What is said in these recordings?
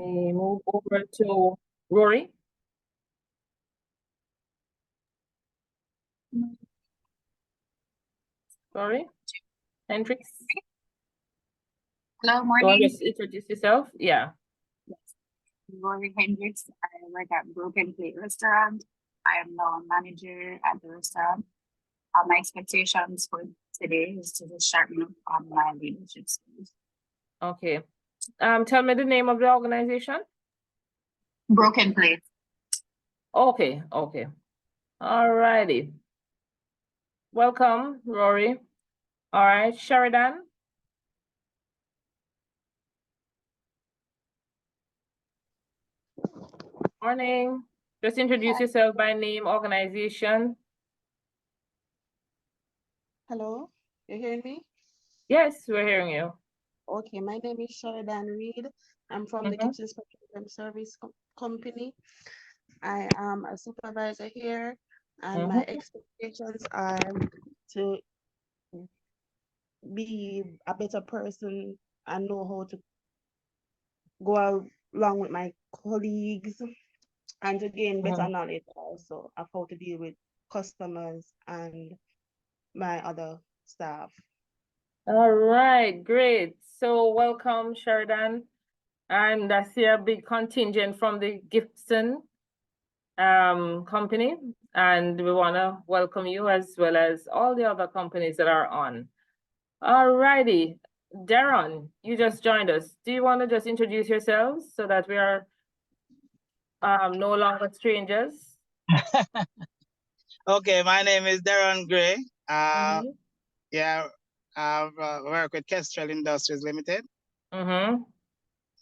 We move over to Rory. Rory Hendricks. Hello, You want to morning. just introduce yourself? Yeah. Rory Hendricks. I work at Broken Plate Restaurant. I am now a manager at the restaurant. My expectations for today is to just sharpen up on my leadership skills. Okay. Tell me the name of the organization. Broken Plate. Okay. Okay. All righty. Welcome, Rory. All right, Sheridan. Morning. Just introduce yourself by name, organization. Hello, you hearing me? Yes, we're hearing you. Okay, my name is Sheridan Reed. I'm from the Kitchens Petroleum Service Company. I am a supervisor here, and my expectations are to be a better person and know how to go along with my colleagues and to gain better knowledge also of how to deal with customers and my other staff. All right, great. So welcome, Sheridan. And I see a big contingent from the Gibson company, and we want to welcome you as well as all the other companies that are on. All righty, Darren, you just joined us. Do you want to just introduce yourselves so that we are no longer strangers? Okay, my name is Darren Gray. Yeah, I work with Kestrel Industries Limited. I'm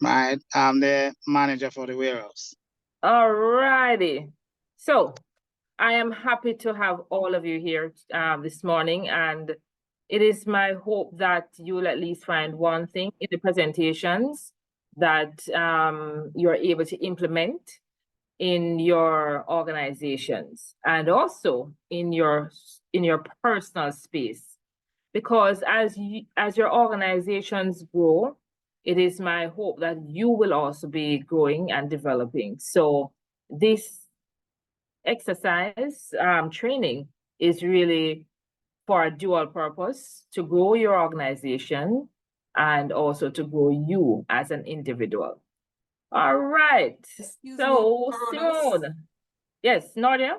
the manager for the warehouse. All righty. So I am happy to have all of you here this morning, and it is my hope that you will at least find one thing in the presentations that you're able to implement in your organizations and also in your personal space. Because as your organizations grow, it is my hope that you will also be growing and developing. So this exercise training is really for a dual purpose: to grow your organization and also to grow you as an individual. All right. So Simone. Yes, Nadia?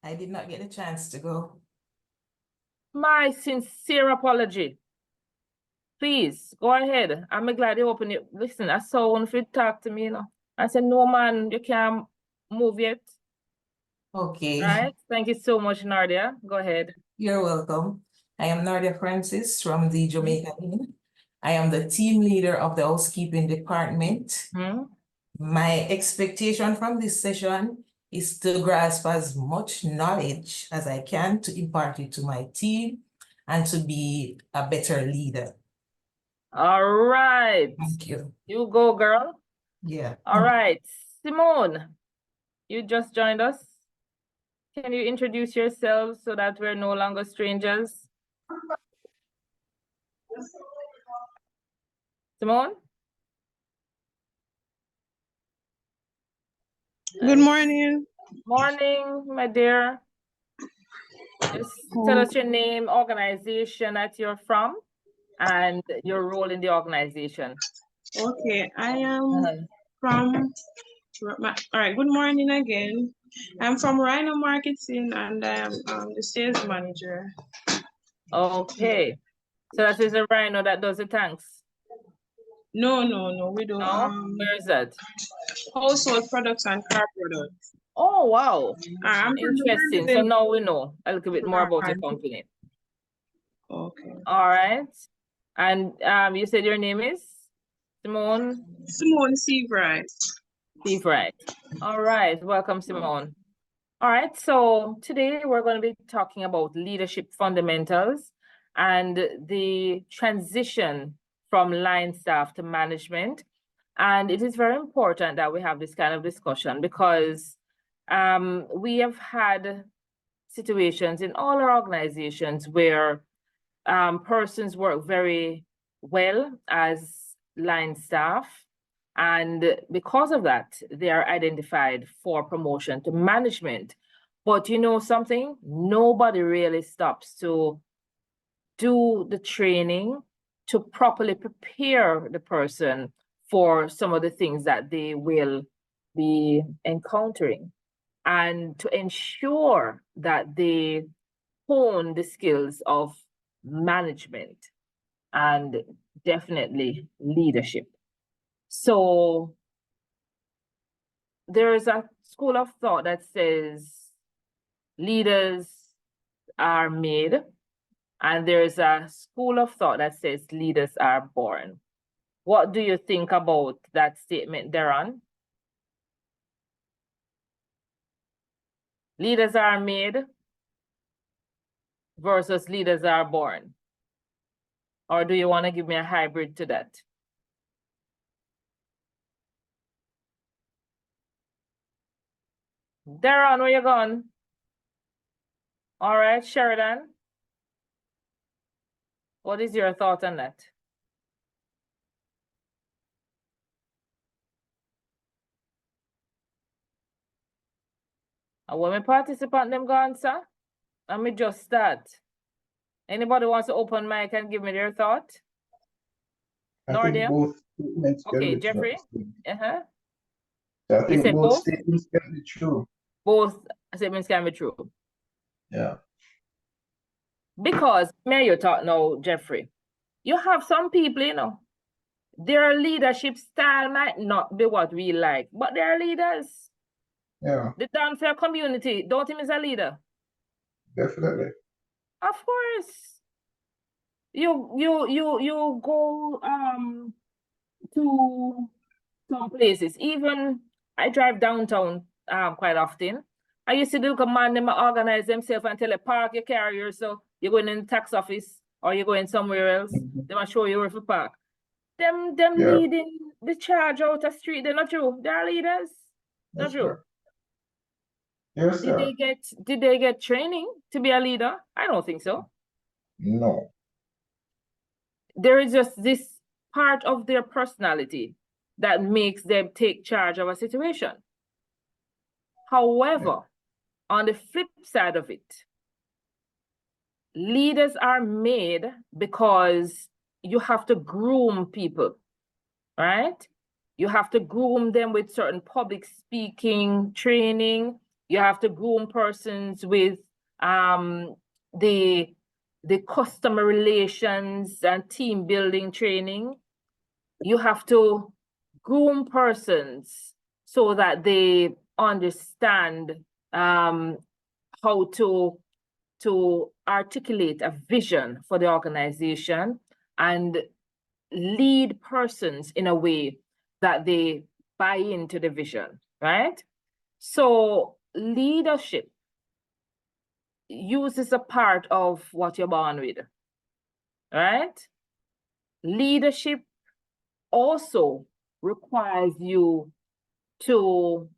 I did not get a chance to go. My sincere apology. Please go ahead. I'm glad you opened it. Listen, I saw one of you talk to me, you know. I said, no, man, you can't move yet. Okay. Right. Thank you so much, Nadia. Go ahead. You're welcome. I am Nadia Francis from the Jamaica Inn. I am the team leader of the housekeeping department. My expectation from this session is to grasp as much knowledge as I can to impart it to my team and to be a better leader. All right. Thank you. You go, girl. Yeah. All right. Simone, you just joined us. Can you introduce yourself so that we're no longer strangers? Simone? Good morning. Morning, my dear. Just tell us your name, organization that you're from, and your role in the organization. Okay, I am from, all right, good morning again. I'm from Rhino Marketing and I am the sales manager. Okay. So that is a Rhino that does the tanks? No, we do. No? Where is that? Household products and car products. Oh, wow. I'm interesting. So now we know a little bit more about your company. Okay. All right. And you said your name is Simone? Simone Seavright. Seavright. All right. Welcome, Simone. All right. So today we're going to be talking about leadership fundamentals and the transition from line staff to management. And it is very important that we have this kind of discussion because we have had situations in all our organizations where persons work very well as line staff, And because of that, they are identified for promotion to management. But you know something? Nobody really stops to do the training to properly prepare the person for some of the things that they will be encountering, and to ensure that they hone the skills of management and definitely leadership. So there is a school of thought that says leaders are made, and there's a school of thought that says leaders are born. What do you think about that statement, Darren? Leaders are made versus leaders are born? Or do you want to give me a hybrid to that? Darren, where you going? All right, Sheridan. What is your thought on that? And when my participant them go answer, let me just start. Anybody wants to open mic and give me their thought? I think Nordia? both statements can Okay, be Jeffrey? true. Uh-huh. I You think said both both? statements can be true. Both statements can be true. Yeah. Because, may you talk now, Jeffrey, you have some people, you know, their leadership style might not be what we like, but they're leaders. Yeah, The Danfair community, don't him is a leader. definitely. Of course. You go to some places. Even I drive downtown quite often. I used to look a man, them organize themselves and tell a park your carrier, so you're going in the tax office or you're going somewhere else. They might show you where to park. Them Yeah. leading the charge out the street, they're not true. They're leaders. Not Yes, true. sir. Yes, Did sir. they get training to be a leader? I don't think so. No. There is just this part of their personality that makes them take charge of a situation. However, on the flip side of it, leaders are made because you have to groom people, right? You have to groom them with certain public speaking training. You have to groom persons with the customer relations and team building training. You have to groom persons so that they understand how to articulate a vision for the organization and lead persons in a way that they buy into the vision, right? So leadership uses a part of what you're born with, right? Leadership also requires you to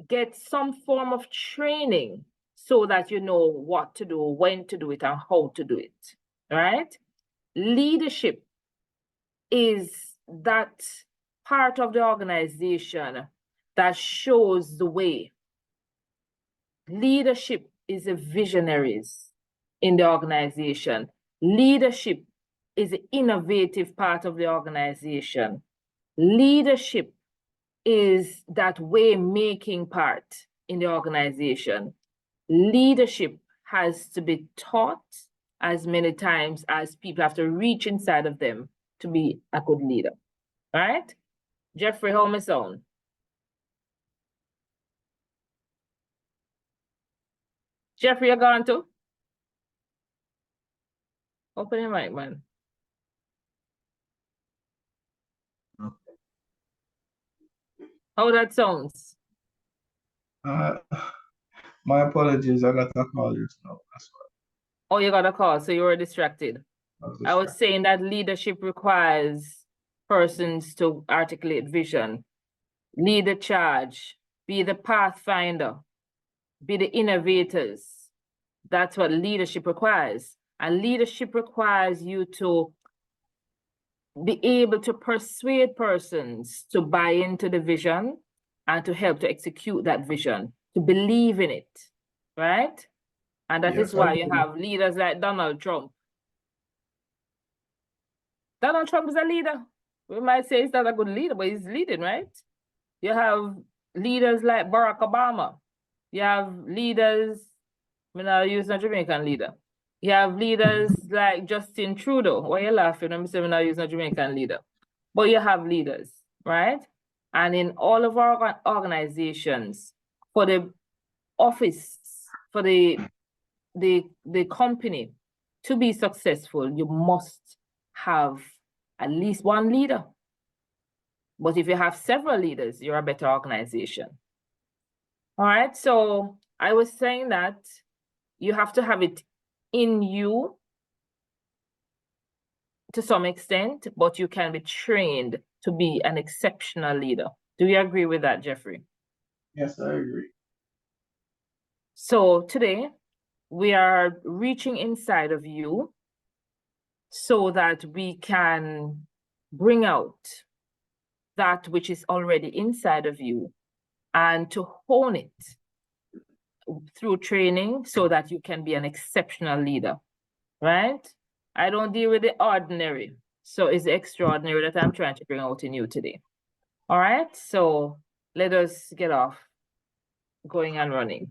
get some form of training so that you know what to do, when to do it, and how to do it, right? Leadership is that part of the organization that shows the way. Leadership is the visionaries in the organization. Leadership is the innovative part of the organization. Leadership is that way-making part in the organization. Leadership has to be taught as many times as people have to reach inside of them to be a good leader, right? Jeffrey, how me sound? Jeffrey, you gone too? Open your mic, man. How that sounds? My apologies. I got a call just now. That's why Oh, you got a call, so you were distracted. I was saying that leadership requires persons to articulate vision, lead the charge, be the pathfinder, be the innovators. That's what leadership requires. And leadership requires you to be able to persuade persons to buy into the vision and to help to execute that vision, to believe in it, right? And that is Yes, why I you agree. have leaders like Donald Trump. Donald Trump is a leader. We might say he's not a good leader, but he's leading, right? You have leaders like Barack Obama. You have leaders, I'm not using a Jamaican leader. You have leaders like Justin Trudeau. Why you laughing? I'm saying I'm not using a Jamaican leader. But you have leaders, right? And in all of our organizations, for the office, for the company to be successful, you must have at least one leader. But if you have several leaders, you're a better organization. All right, so I was saying that you have to have it in you to some extent, but you can be trained to be an exceptional leader. Do you agree with that, Jeffrey? Yes, I agree. So today, we are reaching inside of you so that we can bring out that which is already inside of you and to hone it through training so that you can be an exceptional leader, right? I don't deal with the ordinary, so it's the extraordinary that I'm trying to bring out in you today. All right, so let us get off going and running.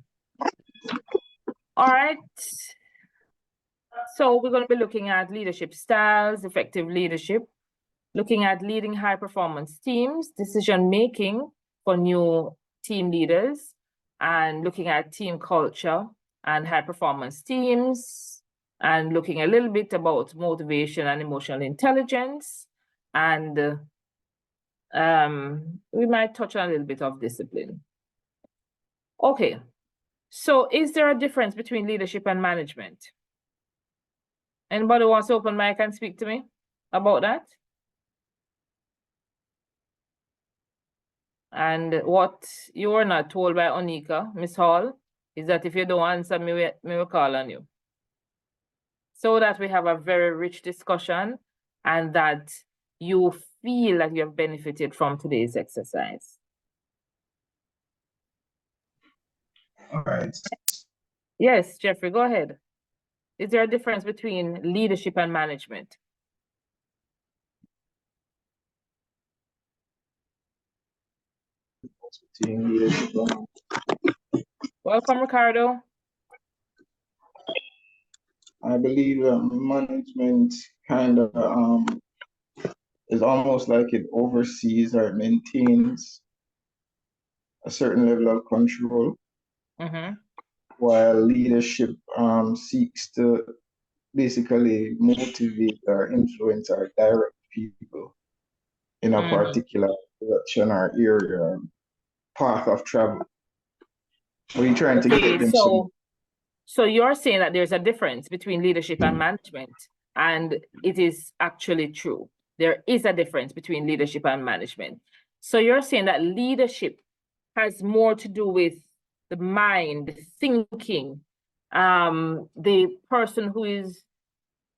All right, so we're going to be looking at leadership styles, effective leadership, looking at leading high performance teams, decision making for new team leaders, and looking at team culture and high performance teams, and looking a little bit about motivation and emotional intelligence. And we might touch on a little bit of discipline. Okay, so is there a difference between leadership and management? Anybody wants to open mic and speak to me about that? And what you were not told by Onika, Miss Hall, is that if you don't answer me, we will call on you. So that we have a very rich discussion and that you feel that you have benefited from today's exercise. All right. Yes, Jeffrey, go ahead. Is there a difference between leadership and management? Team leadership. Welcome, Ricardo. I believe management kind of is almost like it oversees or maintains a certain level of control, while leadership seeks to basically motivate or influence or direct people in a particular direction or area or path of travel. What are you trying to get them? So you're saying that there's a difference between leadership and management, and it is actually true. There is a difference between leadership and management. So you're saying that leadership has more to do with the mind, thinking, the person who is,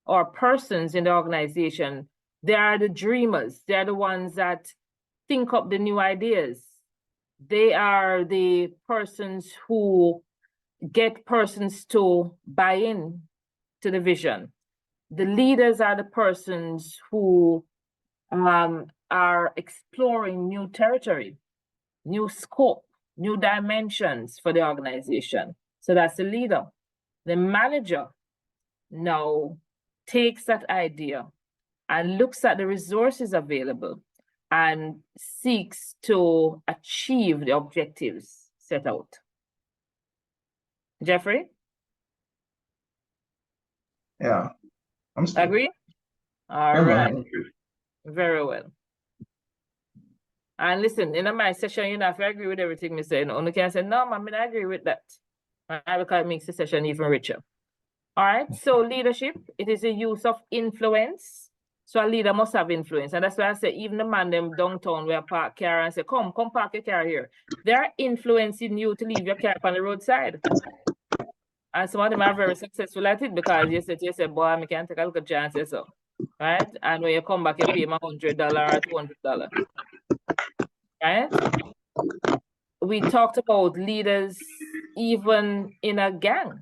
or persons in the organization, they are the dreamers. They're the ones that think up the new ideas. They are the persons who get persons to buy in to the vision. The leaders are the persons who are exploring new territory, new scope, new dimensions for the organization. So that's the leader. The manager now takes that idea and looks at the resources available and seeks to achieve the objectives set out. Jeffrey? Yeah. I'm still. Agree? All right. Very well. And listen, in my session, you know, if I agree with everything me say, only can say, no, man, I agree with that. Right? Because it makes the session even richer. All right. So leadership, it is the use of influence. So a leader must have influence. And that's why I say, even the man them downtown where park car and say, come park your car here. They're influencing you to leave your car on the roadside. And some of them are very successful at it because you said, boy, I can't take a look at chances. So right? And when you come back, you pay them $100 or $200, right? We talked about leaders even in a gang.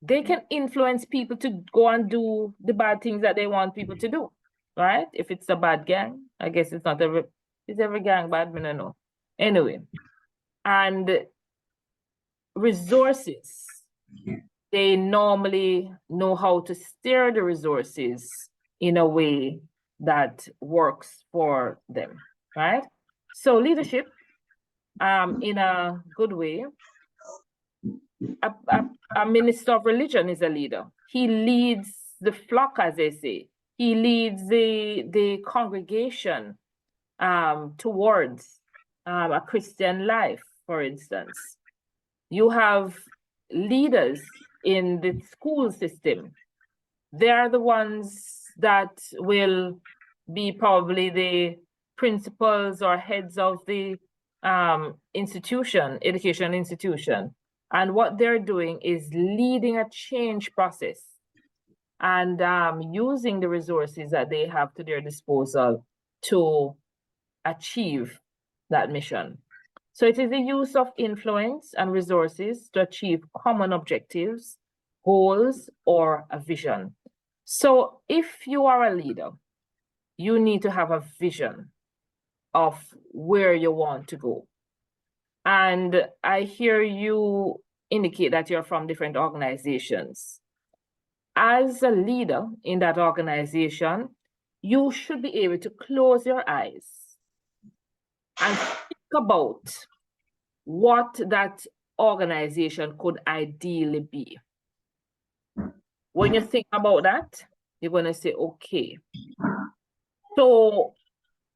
They can influence people to go and do the bad things that they want people to do, right? If it's a bad gang, I guess it's not every gang bad, I don't know. Anyway, and resources, they normally know how to steer the resources in a way that works for them, right? So leadership, in a good way, a minister of religion is a leader. He leads the flock, as they say. He leads the congregation towards a Christian life, for instance. You have leaders in the school system. They are the ones that will be probably the principals or heads of the education institution. And what they're doing is leading a change process and using the resources that they have to their disposal to achieve that mission. So it is the use of influence and resources to achieve common objectives, goals, or a vision. So if you are a leader, you need to have a vision of where you want to go. And I hear you indicate that you're from different organizations. As a leader in that organization, you should be able to close your eyes and think about what that organization could ideally be. When you think about that, you're going to say, okay, so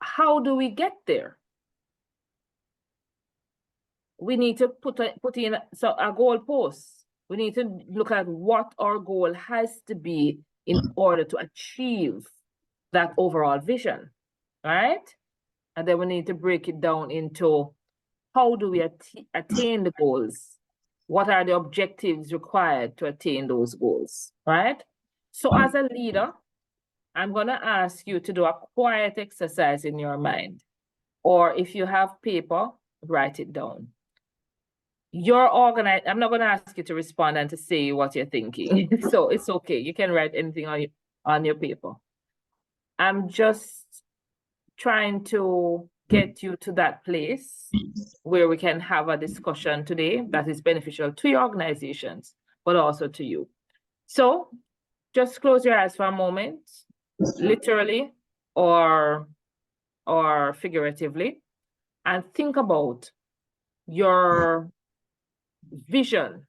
how do we get there? We need to put in a goal post. We need to look at what our goal has to be in order to achieve that overall vision, right? And then we need to break it down into how do we attain the goals? What are the objectives required to attain those goals, right? So as a leader, I'm going to ask you to do a quiet exercise in your mind. Or if you have paper, write it down. You're organized. I'm not going to ask you to respond and to say what you're thinking. So it's okay. You can write anything on your paper. I'm just trying to get you to that place where we can have a discussion today that is beneficial to your organizations, but also to you. So just close your eyes for a moment, literally or figuratively, and think about your vision